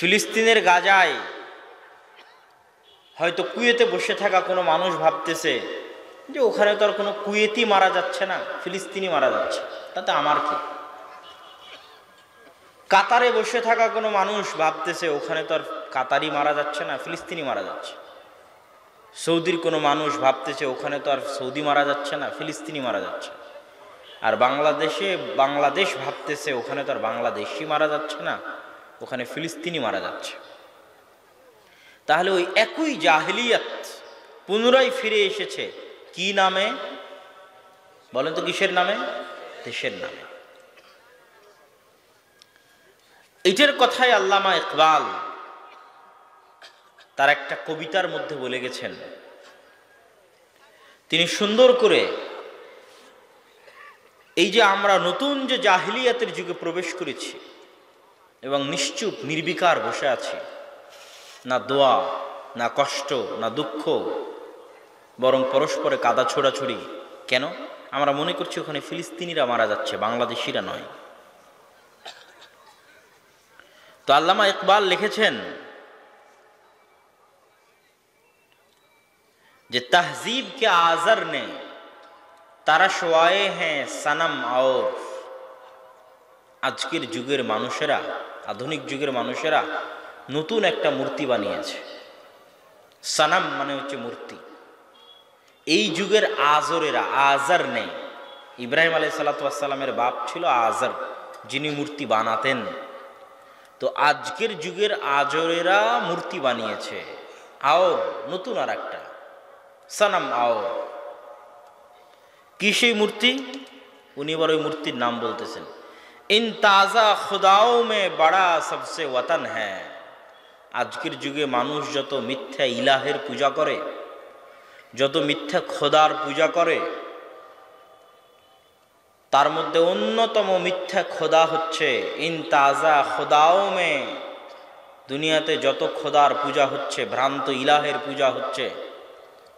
ফিলিস্তিনের গাজায় হয়তো কুয়েতে বসে থাকা কোনো মানুষ ভাবতেছে যে ওখানে তো আর কোনো কুয়েতি মারা যাচ্ছে না, ফিলিস্তিনি মারা যাচ্ছে, তাতে আমার কি? কাতারে বসে থাকা কোনো মানুষ ভাবতেছে ওখানে তো আর কাতারি মারা যাচ্ছে না, ফিলিস্তিনি মারা যাচ্ছে। সৌদির কোনো মানুষ ভাবতেছে ওখানে তো আর সৌদি মারা যাচ্ছে না, ফিলিস্তিনি মারা যাচ্ছে। আর বাংলাদেশ ভাবতেছে ওখানে তো আর বাংলাদেশি মারা যাচ্ছে না, ওখানে ফিলিস্তিনি মারা যাচ্ছে। তাহলে ওই একই জাহেলিয়াত পুনরায় ফিরে এসেছে কি নামে বলেন তো? কিসের নামে? দেশের নামে। এইটার কথাই আল্লামা ইকবাল তার একটা কবিতার মধ্যে বলে গেছেন। তিনি সুন্দর করে এই যে আমরা নতুন যে জাহিলিয়াতের যুগে প্রবেশ করেছি এবং নিশ্চুপ নির্বিকার বসে আছি, না দোয়া, না কষ্ট, না দুঃখ, বরং পরস্পরে কাদা ছোড়াছুড়ি। কেন? আমরা মনে করছি ওখানে ফিলিস্তিনিরা মারা যাচ্ছে, বাংলাদেশিরা নয়। তো আল্লামা ইকবাল লিখেছেন যে তহজিব কে আজর নে তারা শোয়ায়ে হ্যাঁ সনম और আজকের যুগের মানুষেরা, আধুনিক যুগের মানুষেরা নতুন একটা মূর্তি বানিয়েছে। সনম মানে হচ্ছে মূর্তি। এই যুগের আজরেরা, আজর নেই, ইব্রাহিম আলাইহিস সালাতু ওয়াস সালামের বাপ ছিল আজর, যিনি মূর্তি বানাতেন। তো আজকের যুগের আজরেরা মূর্তি বানিয়েছে, আর নতুন আর একটা সনম। আর কি সেই মূর্তি? উনি এবার ওই মূর্তির নাম বলতেছেন, ইন তাজা খুদাও মে বড়া সবসে ওয়াতন হ্যাঁ। আজকের যুগে মানুষ যত মিথ্যা ইলাহের পূজা করে, যত মিথ্যা খোদার পূজা করে, তার মধ্যে অন্যতম মিথ্যা খোদা হচ্ছে ইন তাজা খোদাও মে। দুনিয়াতে যত খোদার পূজা হচ্ছে, ভ্রান্ত ইলাহের পূজা হচ্ছে,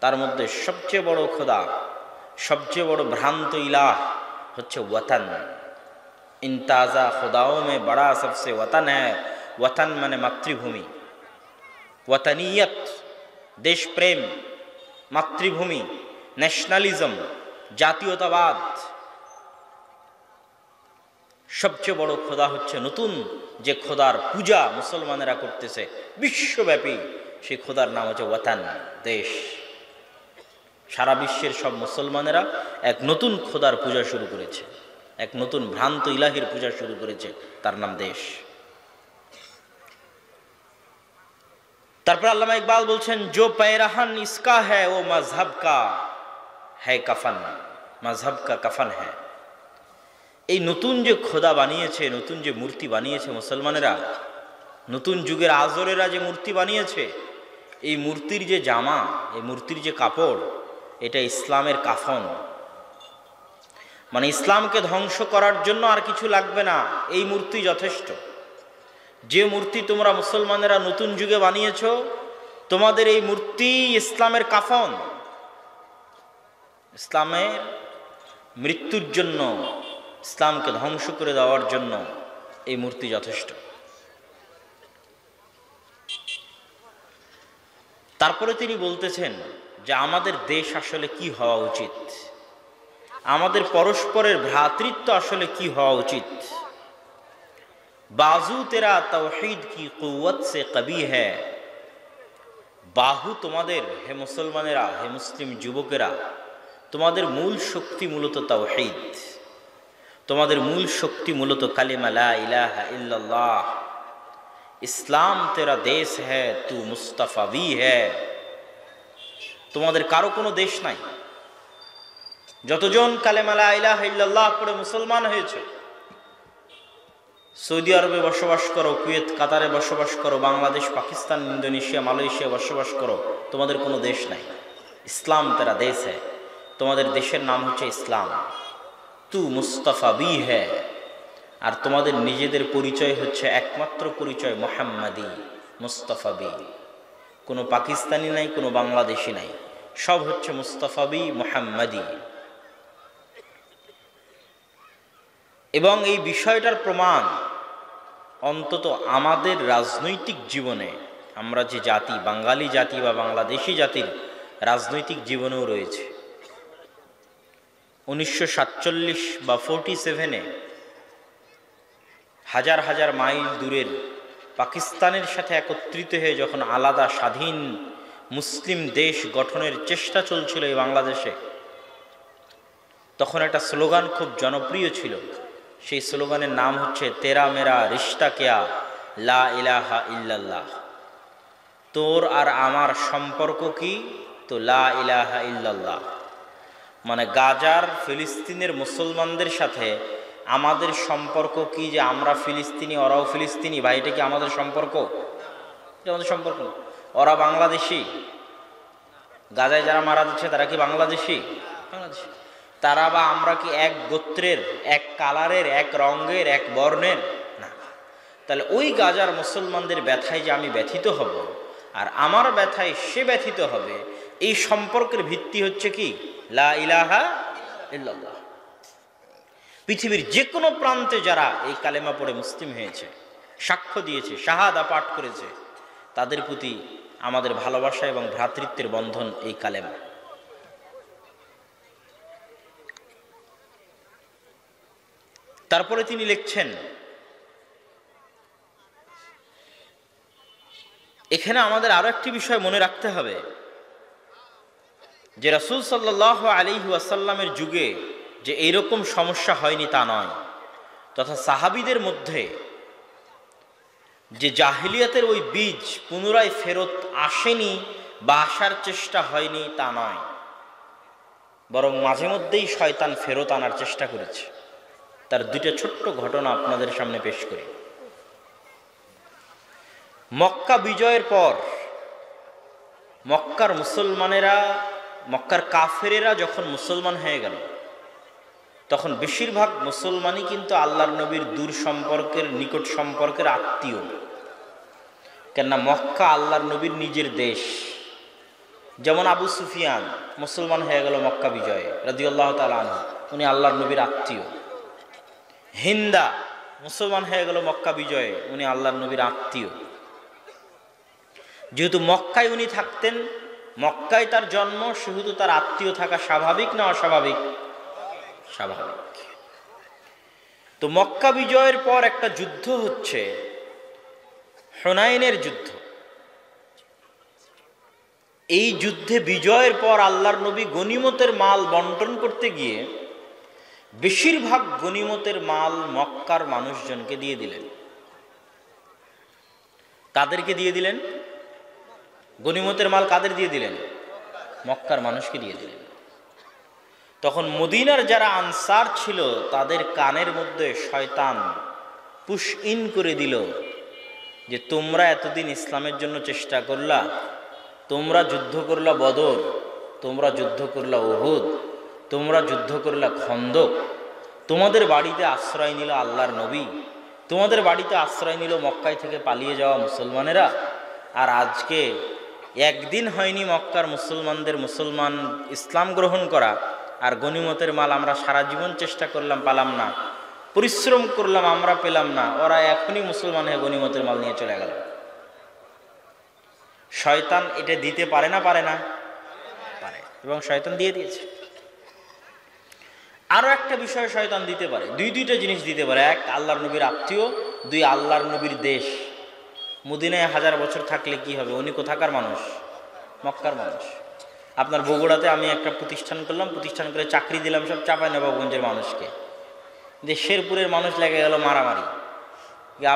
তার মধ্যে সবচেয়ে বড় খোদা, সবচেয়ে বড় ভ্রান্ত ইলাহ হচ্ছে ওয়াতন। ইন তাজা খোদাও মে বড়া সবসে ওয়াতন হ্যায়। ওয়াতন মানে মাতৃভূমি, ওয়াতনিয়ত দেশপ্রেম, মাতৃভূমি, ন্যাশনালিজম, জাতীয়তাবাদ। সবচেয়ে বড় খোদা হচ্ছে নতুন যে খোদার পূজা মুসলমানেরা করতেছে বিশ্বব্যাপী, সেই খোদার নাম হচ্ছে ওয়াতন, দেশ। সারা বিশ্বের সব মুসলমানেরা এক নতুন খোদার পূজা শুরু করেছে, এক নতুন ভ্রান্ত ইলাহির পূজা শুরু করেছে, তার নাম দেশ। তারপর আল্লামা ইকবাল বলছেন, জো पैरहन इसका है वो मजहब का है कफन, मजहब का कफन है। এই নতুন যে খোদা বানিয়েছে, নতুন যে মূর্তি বানিয়েছে মুসলমানেরা, নতুন যুগের আজরেরা যে মূর্তি বানিয়েছে, এই মূর্তির যে জামা, এই মূর্তির যে কাপড়, এটা ইসলামের কাফন। মানে ইসলামকে ধ্বংস করার জন্য আর কিছু লাগবে না, এই মূর্তি যথেষ্ট। যে মূর্তি তোমরা মুসলমানেরা নতুন যুগে বানিয়েছ, তোমাদের এই মূর্তি ইসলামের কাফন। ইসলামের মৃত্যুর জন্য, ইসলামকে ধ্বংস করে দেওয়ার জন্য এই মূর্তি যথেষ্ট। তারপরে তিনি বলতেছেন যে আমাদের দেশ আসলে কি হওয়া উচিত, আমাদের পরস্পরের ভ্রাতৃত্ব আসলে কি হওয়া উচিত। बाजू तेरा तौहीद की कुव्वत से कभी है। বাহু তোমাদের, হে মুসলমানেরা, হে মুসলিম যুবকেরা, তোমাদের মূল শক্তি মূলত তাওহীদ, তোমাদের মূল শক্তি মূলত কালিমা লা ইলাহা ইল্লাল্লাহ। ইসলাম তেরা দেশ হ্যায়, তু মুস্তাফাবি হ্যায়। তোমাদের কারো কোনো দেশ নাই। যতজন কালিমা লা ইলাহা ইল্লাল্লাহ পড়ে মুসলমান হয়েছে, সৌদি আরবে বসবাস করো, কুয়েত কাতারে বসবাস করো, বাংলাদেশ, পাকিস্তান, ইন্দোনেশিয়া, মালয়েশিয়া বসবাস করো, তোমাদের কোনো দেশ নাই। ইসলাম তেরা দেশ হ্যায়, তোমাদের দেশের নাম হচ্ছে ইসলাম। তু মুস্তাফাবি হ্যায়, আর তোমাদের নিজেদের পরিচয় হচ্ছে একমাত্র পরিচয় মুহাম্মাদি, মুস্তাফাবি। কোনো পাকিস্তানি নাই, কোনো বাংলাদেশি নাই, সব হচ্ছে মুস্তাফাবি, মুহাম্মাদি। এবং এই বিষয়টার প্রমাণ অন্তত আমাদের রাজনৈতিক জীবনে, আমরা যে জাতি, বাঙালি জাতি বা বাংলাদেশি জাতির রাজনৈতিক জীবনেও রয়েছে। 1947 বা 47-এ হাজার হাজার মাইল দূরের পাকিস্তানের সাথে একত্রিত হয়ে যখন আলাদা স্বাধীন মুসলিম দেশ গঠনের চেষ্টা চলছিল এই বাংলাদেশে, তখন একটা স্লোগান খুব জনপ্রিয় ছিল। সেই স্লোগানের নাম হচ্ছে তেরা মেরা রিশতা কেয়া লা ইলাহা ইল্লাল্লাহ। তোর আর আমার সম্পর্ক কি? তো লা ইলাহা ইল্লাল্লাহ। মানে গাজার ফিলিস্তিনের মুসলমানদের সাথে আমাদের সম্পর্ক কি? যে আমরা ফিলিস্তিনি, ওরাও ফিলিস্তিনি, ভাই, এটা কি আমাদের সম্পর্ক? এটা আমাদের সম্পর্ক না। ওরা বাংলাদেশি, গাজায় যারা মারা যাচ্ছে তারা কি বাংলাদেশি? বাংলাদেশি। তারা বা আমরা কি এক গোত্রের, এক কালারের, এক রঙের, এক বর্ণের? না। তাহলে ওই গাজার মুসলমানদের ব্যথায় যে আমি ব্যথিত হব আর আমার ব্যথায় সে ব্যথিত হবে, এই সম্পর্কের ভিত্তি হচ্ছে কি? লা ইলাহা ইল্লাল্লাহ। পৃথিবীর যে কোনো প্রান্তে যারা এই কালেমা পড়ে মুসলিম হয়েছে, সাক্ষ্য দিয়েছে, শাহাদা পাঠ করেছে, তাদের প্রতি আমাদের ভালোবাসা এবং ভ্রাতৃত্বের বন্ধন এই কালেমা। তারপরে তিনি লিখছেন, এখানে আমাদের আরো একটি বিষয় মনে রাখতে হবে যে রাসূল সাল্লাল্লাহু আলাইহি ওয়াসাল্লামের যুগে যে এইরকম সমস্যা হয়নি তা নয়, তথা সাহাবীদের মধ্যে যে জাহিলিয়াতের ওই বীজ পুনরায় ফেরত আসেনি বা আসার চেষ্টা হয়নি তা নয়, বরং মাঝে মধ্যেই শয়তান ফেরত আনার চেষ্টা করেছে। তার দুইটা ছোট্ট ঘটনা আপনাদের সামনে পেশ করি। মক্কা বিজয়ের পর মক্কার মুসলমানেরা, মক্কার কাফেরেরা যখন মুসলমান হয়ে গেল, তখন বেশিরভাগ মুসলমানই কিন্তু আল্লাহর নবীর দূর সম্পর্কের, নিকট সম্পর্কের আত্মীয়। কেননা মক্কা আল্লাহর নবীর নিজের দেশ। যেমন আবু সুফিয়ান মুসলমান হয়ে গেল মক্কা বিজয়ে রাদিয়াল্লাহু তাআলা আনহু, উনি আল্লাহর নবীর আত্মীয়। হিন্দা মুসলমান হয়ে গেল মক্কা বিজয়ে, উনি আল্লাহর নবীর আত্মীয়। যেহেতু মক্কায় উনি থাকতেন, মক্কায় তার জন্ম, সেহেতু তার আত্মীয় থাকা স্বাভাবিক না অস্বাভাবিক? স্বাভাবিক। তো মক্কা বিজয়ের পর একটা যুদ্ধ হচ্ছে, হুনাইনের যুদ্ধ। এই যুদ্ধে বিজয়ের পর আল্লাহর নবী গনিমতের মাল বন্টন করতে গিয়ে বেশিরভাগ গনিমতের মাল মক্কার মানুষজনকে দিয়ে দিলেন। কাদেরকে দিয়ে দিলেন? গনিমতের মাল কাদের দিয়ে দিলেন? মক্কার মানুষকে দিয়ে দিলেন। তখন মদিনার যারা আনসার ছিল তাদের কানের মধ্যে শয়তান পুশ ইন করে দিল যে তোমরা এতদিন ইসলামের জন্য চেষ্টা করলা, তোমরা যুদ্ধ করলা বদর, তোমরা যুদ্ধ করলা উহুদ, তোমরা যুদ্ধ করলা খন্দক, তোমাদের বাড়িতে আশ্রয় নিল আল্লাহর নবী, তোমাদের বাড়িতে আশ্রয় নিল মক্কায় থেকে পালিয়ে যাওয়া মুসলমানেরা, আর আজকে একদিন হয়নি মক্কার মুসলমানদের মুসলমান ইসলাম গ্রহণ করা, আর গনিমতের মাল আমরা সারা জীবন চেষ্টা করলাম, পালাম না, পরিশ্রম করলাম, আমরা পেলাম না, ওরা এখনই মুসলমান হয়ে গনিমতের মাল নিয়ে চলে গেল। শয়তান এটা দিতে পারে না? পারে না? পারে। এবং শয়তান দিয়ে দিয়েছে। আরো একটা বিষয় শয়তান দিতে পারে, দুইটা জিনিস দিতে পারে। এক, আল্লাহর নবীর আত্মীয়। দুই, আল্লাহর নবীর দেশ। মদিনায় 1000 বছর থাকলে কি হবে? উনি কোথাকার মানুষ? মক্কার মানুষ। আপনার বগুড়াতে আমি একটা প্রতিষ্ঠান করলাম, প্রতিষ্ঠান করে চাকরি দিলাম সব চাঁপাইনবাবগঞ্জের মানুষকে, যে শেরপুরের মানুষ লেগে গেল মারামারি।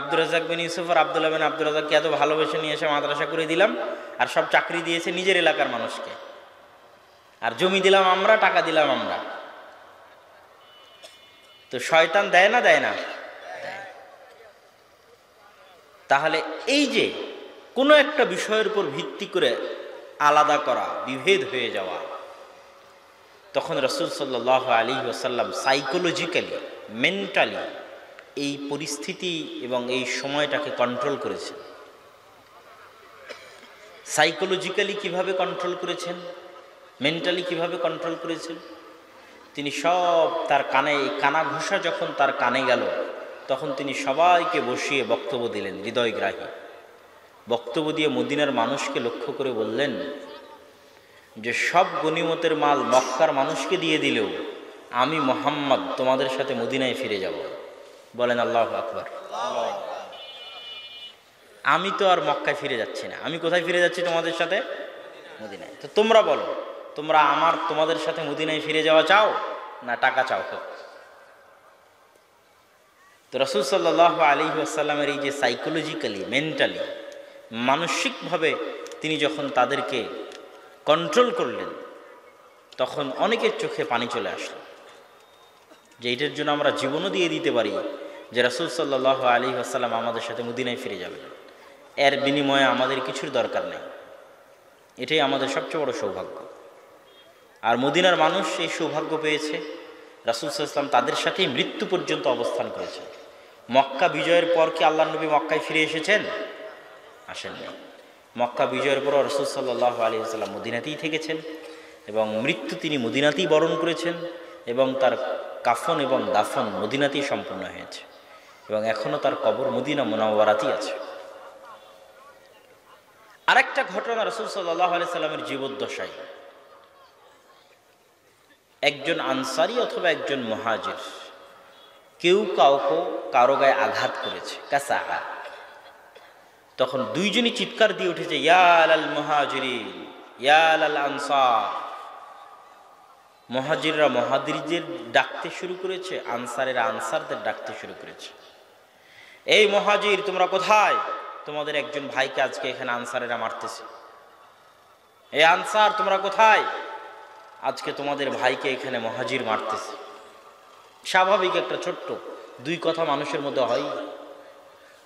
আব্দুর রাজ্জাক বিন ইউসুফ আর আব্দুল্লাহ বিন আব্দুর রাজ্জাককে এত ভালোবেসে নিয়ে এসে মাদ্রাসা করে দিলাম, আর সব চাকরি দিয়েছে নিজের এলাকার মানুষকে, আর জমি দিলাম আমরা, টাকা দিলাম আমরা। তো শয়তান দেয় না? দেয় না? তাহলে এই যে কোনো একটা বিষয়ের উপর ভিত্তি করে আলাদা করা, বিভেদ হয়ে যাওয়া, তখন রাসূল সাল্লাল্লাহু আলাইহি ওয়াসাল্লাম সাইকোলজিক্যালি, মেন্টালি এই পরিস্থিতি এবং এই সময়টাকে কন্ট্রোল করেছেন। সাইকোলজিক্যালি কিভাবে কন্ট্রোল করেছেন, মেন্টালি কিভাবে কন্ট্রোল করেছেন? তিনি সব তার কানে, কানা ঘোষা যখন তার কানে গেল, তখন তিনি সবাইকে বসিয়ে বক্তব্য দিলেন, হৃদয়গ্রাহী বক্তব্য দিয়ে মদিনার মানুষকে লক্ষ্য করে বললেন যে সব গনিমতের মাল মক্কার মানুষকে দিয়ে দিলেও আমি মুহাম্মদ তোমাদের সাথে মদিনায় ফিরে যাব। বলেন আল্লাহু আকবার। আমি তো আর মক্কায় ফিরে যাচ্ছি না, আমি কোথায় ফিরে যাচ্ছি? তোমাদের সাথে মদিনায়। তো তোমরা বলো, তোমরা তোমাদের সাথে মদিনায় ফিরে যাওয়া চাও না টাকা চাও? তো রাসূল সাল্লাল্লাহু আলাইহি ওয়াসাল্লামের এই যে সাইকোলজিক্যালি, মেন্টালি, মানসিকভাবে তিনি যখন তাদেরকে কন্ট্রোল করলেন, তখন অনেকের চোখে পানি চলে আসলো যে এটার জন্য আমরা জীবনও দিয়ে দিতে পারি যে রাসূল সাল্লাল্লাহু আলাইহি ওয়াসাল্লাম আমাদের সাথে মদিনায় ফিরে যাবেন, এর বিনিময়ে আমাদের কিছুর দরকার নেই। এটাই আমাদের সবচেয়ে বড় সৌভাগ্য। আর মদিনার মানুষ এই সৌভাগ্য পেয়েছে। রাসূল সাল্লাল্লাহু আলাইহি ওয়াসাল্লাম তাদের সাথেই মৃত্যু পর্যন্ত অবস্থান করেছেন। মক্কা বিজয়ের পর কি আল্লাহর নবী মক্কায় ফিরে এসেছেন? আসেননি। মক্কা বিজয়ের পর রাসূল সাল্লাল্লাহু আলাইহি ওয়াসাল্লাম মদিনাতেই থেকেছেন এবং মৃত্যু তিনি মদিনাতেই বরণ করেছেন এবং তার কাফন এবং দাফন মদিনাতেই সম্পন্ন হয়েছে এবং এখনও তার কবর মদিনা মুনাওয়ারাতেই আছে। আরেকটা ঘটনা, রাসূল সাল্লাল্লাহু আলাইহি সাল্লামের জীবদ্দশায় একজন আনসারী অথবা একজন মুহাজির কেউ কারো গায়ে আঘাত করেছে, কাসা। তখন দুইজনই চিৎকার দিয়ে উঠেছে, ইয়া আলাল মুহাজিরিন ইয়া আলাল আনসার। মুহাজিররা মুহাজিরদের ডাকতে শুরু করেছে, আনসারেরা আনসারদের ডাকতে শুরু করেছে। এই মুহাজির তোমরা কোথায়? তোমাদের একজন ভাইকে আজকে এখানে আনসারেরা মারতেছে। এই আনসার তোমরা কোথায়? আজকে তোমাদের ভাইকে এখানে মুহাজির মারতেছে। স্বাভাবিক একটা ছোট্ট দুই কথা মানুষের মধ্যে হয়,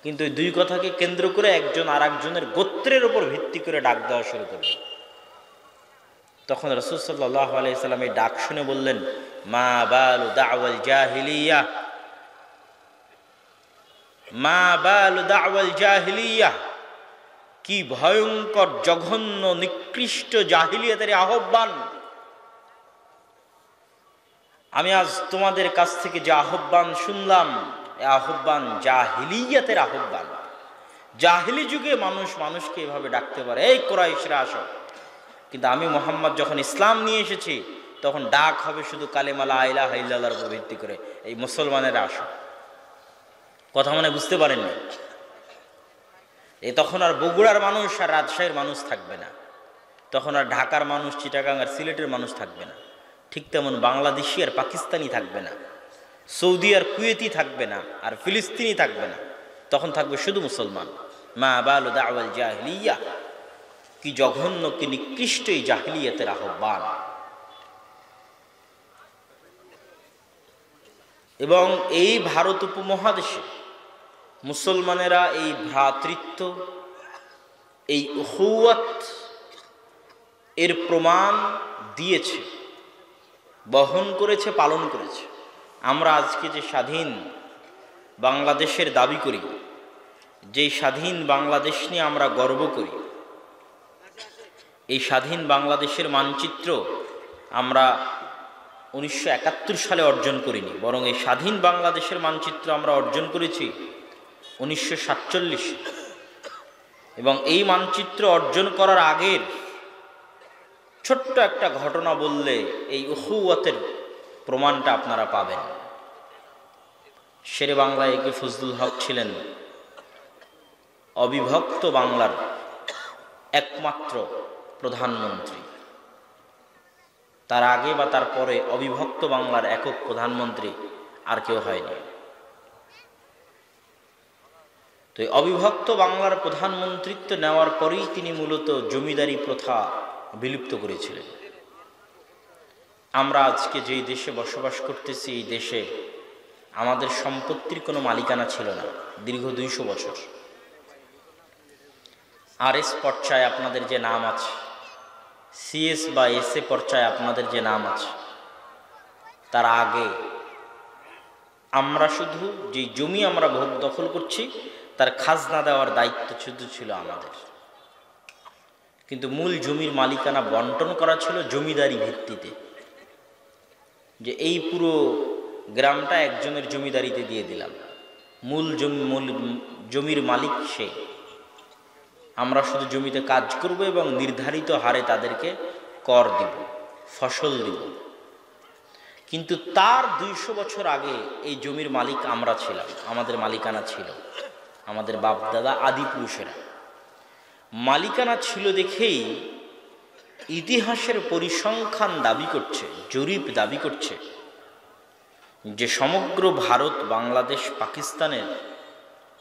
কিন্তু এই দুই কথাকে কেন্দ্র করে একজন আর একজনের গোত্রের উপর ভিত্তি করে ডাক দেওয়া শুরু করবে। তখন রাসূল সাল্লাল্লাহু আলাইহি সাল্লাম এই ডাক শুনে বললেন, মা বালু দাওয়াল জাহিলিয়া, মা বালু দাওয়াল জাহিলিয়া। কি ভয়ঙ্কর, জঘন্য, নিকৃষ্ট জাহিলিয়াতের আহ্বান। আমি আজ তোমাদের কাছ থেকে যে আহ্বান শুনলাম, এ আহ্বান জাহিলিয়াতের আহ্বান। জাহিলি যুগে মানুষকে এভাবে ডাকতে পারে, এই কুরাইশরা আসো। কিন্তু আমি মুহাম্মদ যখন ইসলাম নিয়ে এসেছি, তখন ডাক হবে শুধু কালেমা লা ইলাহা ইল্লাল্লাহর উপর ভিত্তি করে, এই মুসলমানেরা আসো। কথা মানে বুঝতে পারেননি? তখন আর বগুড়ার মানুষ আর রাজশাহীর মানুষ থাকবে না, তখন আর ঢাকার মানুষ, চিটাগাং আর সিলেটের মানুষ থাকবে না। ঠিক তেমন বাংলাদেশি আর পাকিস্তানি থাকবে না, সৌদি আর কুয়েতি থাকবে না, আর ফিলিস্তিনি থাকবে না। তখন থাকবে শুধু মুসলমান। মা বালু দাওয়াল জাহিলিয়া। কি জঘন্য, কি নিকৃষ্ট এই জাহিলিয়াতের আহ্বান। এবং এই ভারত উপমহাদেশে মুসলমানেরা এই ভ্রাতৃত্ব, এই উখুওয়াত এর প্রমাণ দিয়েছে, বহন করেছে, পালন করেছে। আমরা আজকে যে স্বাধীন বাংলাদেশের দাবি করি, যেই স্বাধীন বাংলাদেশ নিয়ে আমরা গর্ব করি, এই স্বাধীন বাংলাদেশের মানচিত্র আমরা 1971 সালে অর্জন করিনি, বরং এই স্বাধীন বাংলাদেশের মানচিত্র আমরা অর্জন করেছি 1947। এবং এই মানচিত্র অর্জন করার আগের ছোট্ট একটা ঘটনা বললে এই উখুওয়াতের প্রমাণটা আপনারা পাবেন। শেরে বাংলায় একে ফজলুল হক ছিলেন অবিভক্ত বাংলার একমাত্র প্রধানমন্ত্রী। তার আগে বা তার পরে অবিভক্ত বাংলার একক প্রধানমন্ত্রী আর কেউ হয়নি। তো এই অবিভক্ত বাংলার প্রধানমন্ত্রিত্ব নেওয়ার পরেই তিনি মূলত জমিদারি প্রথা বিলুপ্ত করেছিলেন। আমরা আজকে যেই দেশে বসবাস করতেছি, এই দেশে আমাদের সম্পত্তির কোনো মালিকানা ছিল না দীর্ঘ 200 বছর। আরএস পর্যায়ে আপনাদের যে নাম আছে, সিএস বা এসএ পর্যায়ে আপনাদের যে নাম আছে, তার আগে আমরা শুধু যে জমি আমরা ভোগ দখল করছি তার খাজনা দেওয়ার দায়িত্ব শুধু ছিল আমাদের। কিন্তু মূল জমির মালিকানা বন্টন করা ছিল জমিদারি ভিত্তিতে, যে এই পুরো গ্রামটা একজনের জমিদারিতে দিয়ে দিলাম, মূল জমির মালিক সে। আমরা শুধু জমিতে কাজ করব এবং নির্ধারিত হারে তাদেরকে কর দিব, ফসল দিব। কিন্তু তার 200 বছর আগে এই জমির মালিক আমরা ছিলাম, আমাদের মালিকানা ছিল, আমাদের বাপ দাদা আদি পুরুষেরা মালিকানা ছিল দেখেই ইতিহাসের পরিসংখ্যান দাবি করছে, জরিপ দাবি করছে যে সমগ্র ভারত, বাংলাদেশ, পাকিস্তানের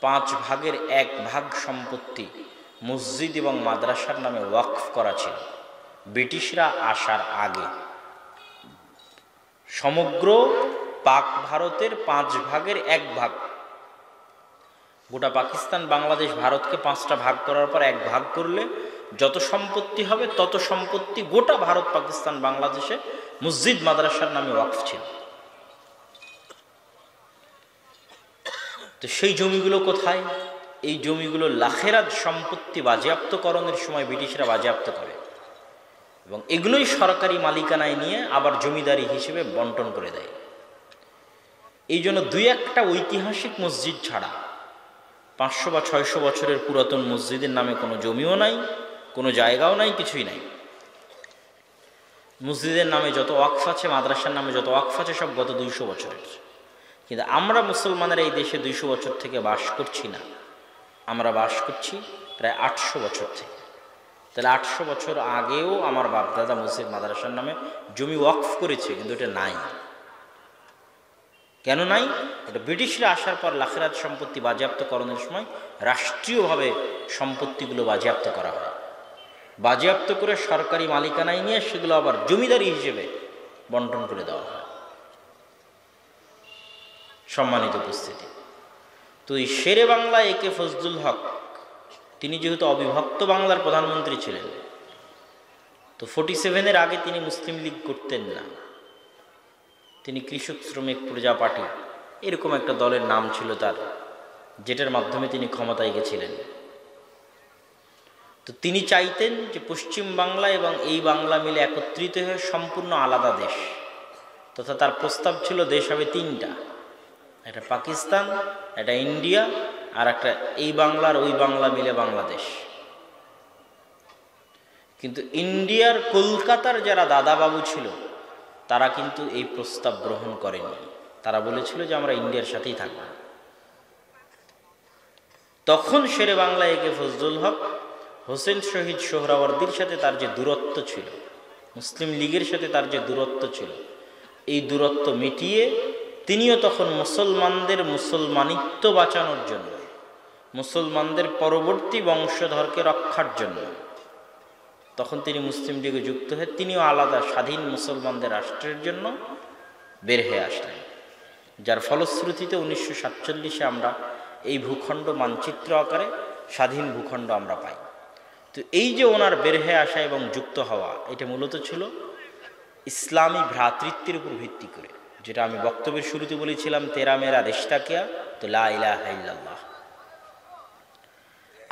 5 ভাগের 1 ভাগ সম্পত্তি মসজিদ এবং মাদ্রাসার নামে ওয়াকফ করা ছিল ব্রিটিশরা আসার আগে। সমগ্র পাক ভারতের 5 ভাগের 1 ভাগ, গোটা পাকিস্তান, বাংলাদেশ, ভারতকে 5টা ভাগ করার পর 1 ভাগ করলে যত সম্পত্তি হবে তত সম্পত্তি গোটা ভারত, পাকিস্তান, বাংলাদেশে মসজিদ মাদ্রাসার নামে ওয়াকফ ছিল। তো সেই জমিগুলো কোথায়? এই জমিগুলো লাখেরাত সম্পত্তি বাজেয়াপ্তকরণের সময় ব্রিটিশরা বাজেয়াপ্ত করে এবং এগুলোই সরকারি মালিকানায় নিয়ে আবার জমিদারি হিসেবে বন্টন করে দেয়। এই জন্য 2-1টা ঐতিহাসিক মসজিদ ছাড়া 500 বা 600 বছরের পুরাতন মসজিদের নামে কোনো জমিও নাই, কোনো জায়গাও নাই, কিছুই নাই। মসজিদের নামে যত ওয়াকফ আছে, মাদ্রাসার নামে যত ওয়াকফ আছে, সব গত 200 বছরের। কিন্তু আমরা মুসলমানেরা এই দেশে 200 বছর থেকে বাস করছি না, আমরা বাস করছি প্রায় 800 বছর থেকে। তাহলে 800 বছর আগেও আমার বাপদাদা মসজিদ মাদ্রাসার নামে জমি ওয়াকফ করেছে, কিন্তু এটা নাই। কেন নাই? এটা ব্রিটিশরা আসার পর লাখেরাত সম্পত্তি বাজেয়াপ্তকরণের সময় রাষ্ট্রীয়ভাবে সম্পত্তিগুলো বাজেয়াপ্ত করা হয়, বাজেয়াপ্ত করে সরকারি মালিকানায় নিয়ে সেগুলো আবার জমিদারি হিসেবে বন্টন করে দেওয়া হয়। সম্মানিত উপস্থিতি, তো এই শেরে বাংলা একে ফজলুল হক, তিনি যেহেতু অবিভক্ত বাংলার প্রধানমন্ত্রী ছিলেন, তো 47-এর আগে তিনি মুসলিম লীগ করতেন না, তিনি কৃষক শ্রমিক প্রজা পার্টি এরকম একটা দলের নাম ছিল তার, যেটার মাধ্যমে তিনি ক্ষমতায় গেছিলেন। তো তিনি চাইতেন যে পশ্চিম বাংলা এবং এই বাংলা মিলে একত্রিত হয়ে সম্পূর্ণ আলাদা দেশ, তথা তার প্রস্তাব ছিল দেশ হবে 3টা, একটা পাকিস্তান, একটা ইন্ডিয়া, আর একটা এই বাংলার ওই বাংলা মিলে বাংলাদেশ। কিন্তু ইন্ডিয়ার কলকাতার যারা দাদাবাবু ছিল তারা কিন্তু এই প্রস্তাব গ্রহণ করেনি, তারা বলেছিল যে আমরা ইন্ডিয়ার সাথেই থাকব। তখন শেরে বাংলা একে ফজলুল হক হোসেন শহীদ সোহরাওয়ার্দীর সাথে তার যে দূরত্ব ছিল, মুসলিম লীগের সাথে তার যে দূরত্ব ছিল, এই দূরত্ব মিটিয়ে তিনিও তখন মুসলমানদের মুসলমানিত্ব বাঁচানোর জন্য, মুসলমানদের পরবর্তী বংশধরকে রক্ষার জন্য তখন তিনি মুসলিম লীগে যুক্ত হয়ে তিনিও আলাদা স্বাধীন মুসলমানদের রাষ্ট্রের জন্য বের হয়ে আসলেন, যার ফলশ্রুতিতে 1947-এ আমরা এই ভূখণ্ড মানচিত্র আকারে স্বাধীন ভূখণ্ড আমরা পাই। তো এই যে ওনার বের হয়ে আসা এবং যুক্ত হওয়া, এটা মূলত ছিল ইসলামী ভ্রাতৃত্বের উপর ভিত্তি করে, যেটা আমি বক্তব্যের শুরুতে বলেছিলাম, তেরা মেরা রিশতা কিয়া তো লা ইলাহা ইল্লাল্লাহ।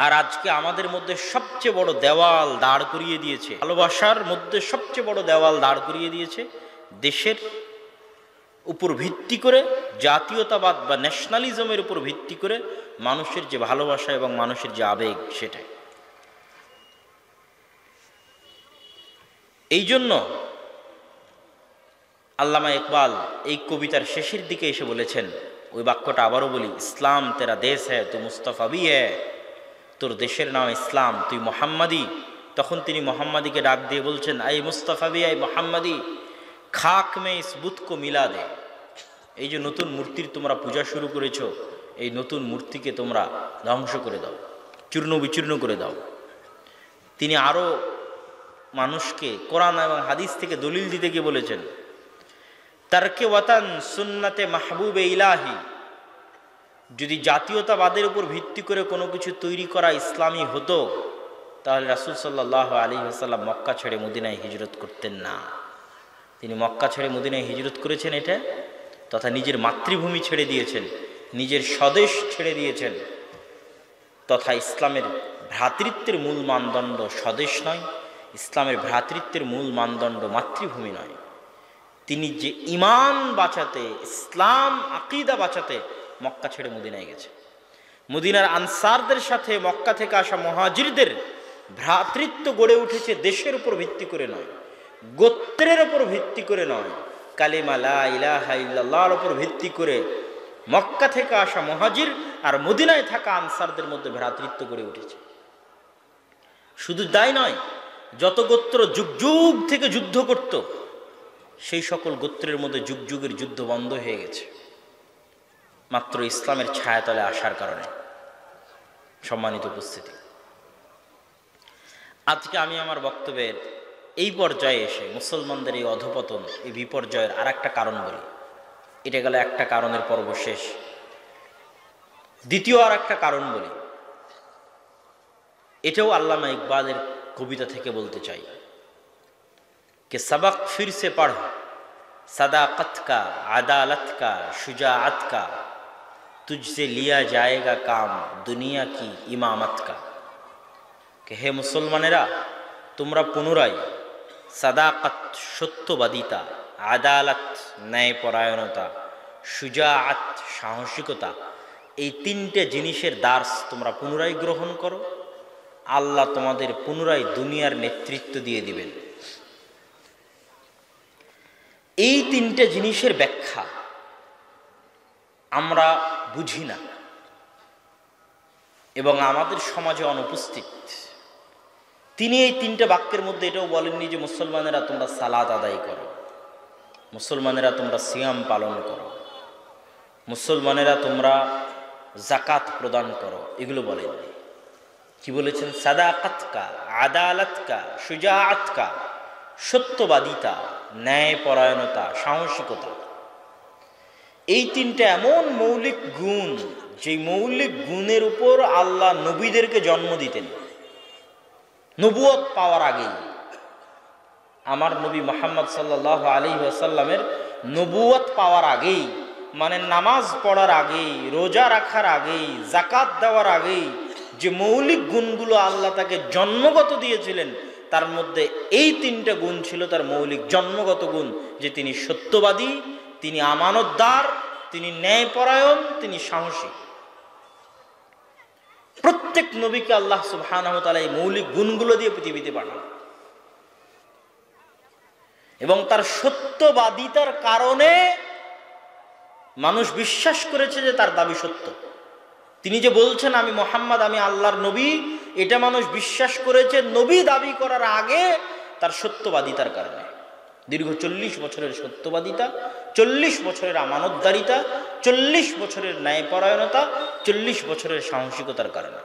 আর আজকে আমাদের মধ্যে সবচেয়ে বড় দেওয়াল দাঁড় করিয়ে দিয়েছে, ভালোবাসার মধ্যে সবচেয়ে বড় দেওয়াল দাঁড় করিয়ে দিয়েছে দেশের উপর ভিত্তি করে, জাতীয়তাবাদ বা ন্যাশনালিজমের উপর ভিত্তি করে মানুষের যে ভালোবাসা এবং মানুষের যে আবেগ, সেটাই। এই জন্য আল্লামা ইকবাল এই কবিতার শেষের দিকে এসে বলেছেন, ওই বাক্যটা আবারও বলি, ইসলাম তেরা দেশ হ্যায় তো মুস্তফা ভি হ্যায়, তোর দেশের নাম ইসলাম, তুই মোহাম্মদী। তখন তিনি মোহাম্মদীকে ডাক দিয়ে বলছেন, আই মুস্তফা ভি আই মোহাম্মদী, খাক মে ইস বুত কো মিলা দে। এই যে নতুন মূর্তির তোমরা পূজা শুরু করেছ, এই নতুন মূর্তিকে তোমরা ধ্বংস করে দাও, চূর্ণ বিচূর্ণ করে দাও। তিনি আরও মানুষকে কোরআন এবং হাদিস থেকে দলিল দিতে গিয়ে বলেছেন, তারকে ওয়াতান সুন্নাতে মাহবুবে ইলাহি, যদি জাতীয়তাবাদের উপর ভিত্তি করে কোনো কিছু তৈরি করা ইসলামী হতো, তাহলে রাসূল সাল্লাল্লাহু আলাইহি ওয়াসাল্লাম মক্কা ছেড়ে মদিনায় হিজরত করতেন না। তিনি মক্কা ছেড়ে মদিনায় হিজরত করেছেন এটা, তথা নিজের মাতৃভূমি ছেড়ে দিয়েছেন, নিজের স্বদেশ ছেড়ে দিয়েছেন, তথা ইসলামের ভ্রাতৃত্বের মূল মানদণ্ড স্বদেশ নয়, ইসলামের ভ্রাতৃত্বের মূল মানদণ্ড মাতৃভূমি নয়। তিনি যে ঈমান বাঁচাতে, ইসলাম আকীদা বাঁচাতে মক্কা ছেড়ে মদিনায় গেছে। মদিনার আনসারদের সাথে মক্কা থেকে আসা মুহাজিরদের ভ্রাতৃত্ব গড়ে উঠেছে দেশের উপর ভিত্তি করে নয়, গোত্রের উপর ভিত্তি করে নয়, কালিমা লা ইলাহা ইল্লাল্লাহর উপর ভিত্তি করে মক্কা থেকে আসা মুহাজির আর মদিনায় থাকা আনসারদের মধ্যে ভ্রাতৃত্ব গড়ে উঠেছে। শুধু তাই নয়, যত গোত্র যুগ যুগ থেকে যুদ্ধ করত সেই সকল গোত্রের মধ্যে যুগ যুগের যুদ্ধ বন্ধ হয়ে গেছে মাত্র ইসলামের ছায়াতলে আসার কারণে। সম্মানিত উপস্থিতি, আজকে আমি আমার বক্তব্যের এই পর্যায়ে এসে মুসলমানদের এই অধপতন, এই বিপর্যয়ের আর একটা কারণ বলি। এটা গেল একটা কারণের পর্ব শেষ। দ্বিতীয় আর একটা কারণ বলি, এটাও আল্লামা ইকবালের কবিতা থেকে বলতে চাই कि सबक फिर से पढ़ सदाकत का, अदालत का, शुजाअत का, तुझसे लिया जाएगा काम दुनिया की इमामत का। कि हे मुसलमानेरा, তোমরা পুনরায় সাদাকত সত্যবাদিতা, আদালত ন্যায়পরায়ণতা, শুজাআত সাহসিকতা, এই তিনটে জিনিসের দার্স তোমরা পুনরায় গ্রহণ করো। আল্লাহ তোমাদের পুনরায় দুনিয়ার নেতৃত্ব দিয়ে দিবেন। এই তিনটে জিনিসের ব্যাখ্যা আমরা বুঝি না এবং আমাদের সমাজে অনুপস্থিত। তিনি এই তিনটে বাক্যের মধ্যে এটাও বলেননি যে মুসলমানেরা তোমরা সালাত আদায় করো, মুসলমানেরা তোমরা সিয়াম পালন করো, মুসলমানেরা তোমরা জাকাত প্রদান করো, এগুলো বলেননি। কি বলেছেন? সাদাকাত কা, আদালত কা, শুজাআত কা, সত্যবাদিতা, ন্যায়পরায়ণতা, সাহসিকতা। এই তিনটা এমন মৌলিক গুণ, যে মৌলিক গুণের উপর আল্লাহ নবীদেরকে জন্ম দিতেন নবুয়ত পাওয়ার আগেই। আমার নবী মুহাম্মদ সাল্লাল্লাহু আলাইহি ওয়াসাল্লামের নবুয়ত পাওয়ার আগেই, মানে নামাজ পড়ার আগেই, রোজা রাখার আগেই, জাকাত দেওয়ার আগেই যে মৌলিক গুণগুলো আল্লাহ তাকে জন্মগত দিয়েছিলেন, তার মধ্যে এই তিনটা গুণ ছিল তার মৌলিক জন্মগত গুণ, যে তিনি সত্যবাদী, তিনি আমানতদার, তিনি ন্যায়পরায়ণ, তিনি সাহসী। প্রত্যেক নবীকে আল্লাহ সুবহানাহু ওয়া তাআলা এই মৌলিক গুণগুলো দিয়ে পৃথিবীতে পাঠান এবং তার সত্যবাদিতার কারণে মানুষ বিশ্বাস করেছে যে তার দাবি সত্য। তিনি যে বলছেন আমি মুহাম্মদ, আমি আল্লাহর নবী, এটা মানুষ বিশ্বাস করেছে নবী দাবি করার আগে তার সত্যবাদিতার কারণে। দীর্ঘ 40 বছরের সত্যবাদিতা, 40 বছরের আমানতদারিতা, 40 বছরের ন্যায়পরায়ণতা, 40 বছরের সাহসিকতার কারণে।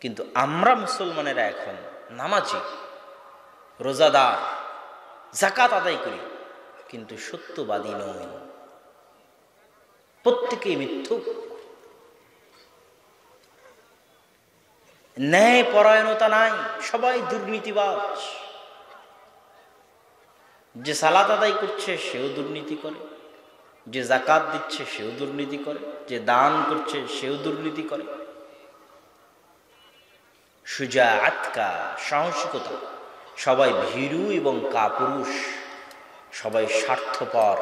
কিন্তু আমরা মুসলমানেরা এখন নামাজি, রোজাদার, জাকাত আদায় করি, কিন্তু সত্যবাদী নই। প্রত্যেকেই মিথ্যুক, ন্যায়পরায়ণতা নাই, সবাই দুর্নীতিবাজ। যে সালাত আদায় করছে সেও দুর্নীতি করে, যে জাকাত দিচ্ছে সেও দুর্নীতি করে, যে দান করছে সেও দুর্নীতি করে। শুজাআত কা, সাহসিকতা, সবাই ভীরু এবং কাপুরুষ, সবাই স্বার্থপর,